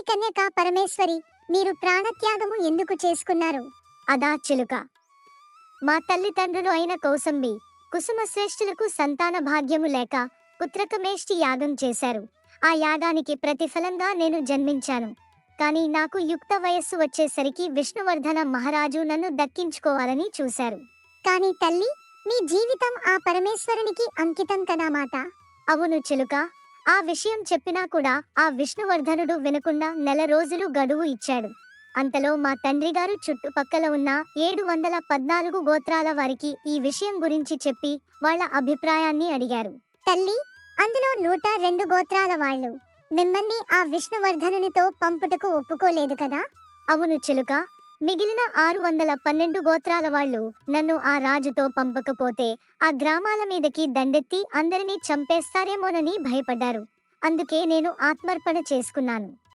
కన్యక పరమేశ్వరి, మీరు ప్రాణత్యాగము ఎందుకు చేసుకున్నారు? అదా చిలుక. మా తల్లిదండ్రులు అయిన కౌసంబి, కుసుమశ్రేష్ఠులకు సంతాన భాగ్యము లేక పుత్రకమేష్టి యాగం చేశారు. ఆ యాగానికి ప్రతిఫలంగా నేను జన్మించాను. కాని నాకు యుక్త వయస్సు వచ్చేసరికి విష్ణువర్ధన మహారాజు నన్ను దక్కించుకోవాలని చూశారు. కాని తల్లి, మీ జీవితం ఆ పరమేశ్వరునికి అంకితం కదా మాత. అవును చిలుక. ఆ విషయం చెప్పినా కూడా ఆ విష్ణువర్ధనుడు వినకుండా 1 రోజులు గడువు ఇచ్చాడు. అంతలో మా తండ్రిగారు చుట్టుపక్కల ఉన్న 714 గోత్రాల వారికి ఈ విషయం గురించి చెప్పి వాళ్ళ అభిప్రాయాన్ని అడిగారు. తల్లి, అందులో 102 గోత్రాల వాళ్ళు మిమ్మల్ని ఆ విష్ణువర్ధనునితో పంపుటకు ఒప్పుకోలేదు కదా? అవును చిలుక. మిగిలిన 612 గోత్రాల వాళ్ళు నన్ను ఆ రాజుతో పంపకపోతే ఆ గ్రామాల మీదకి దండెత్తి అందరినీ చంపేస్తారేమోనని భయపడ్డారు. అందుకే నేను ఆత్మర్పణ చేసుకున్నాను.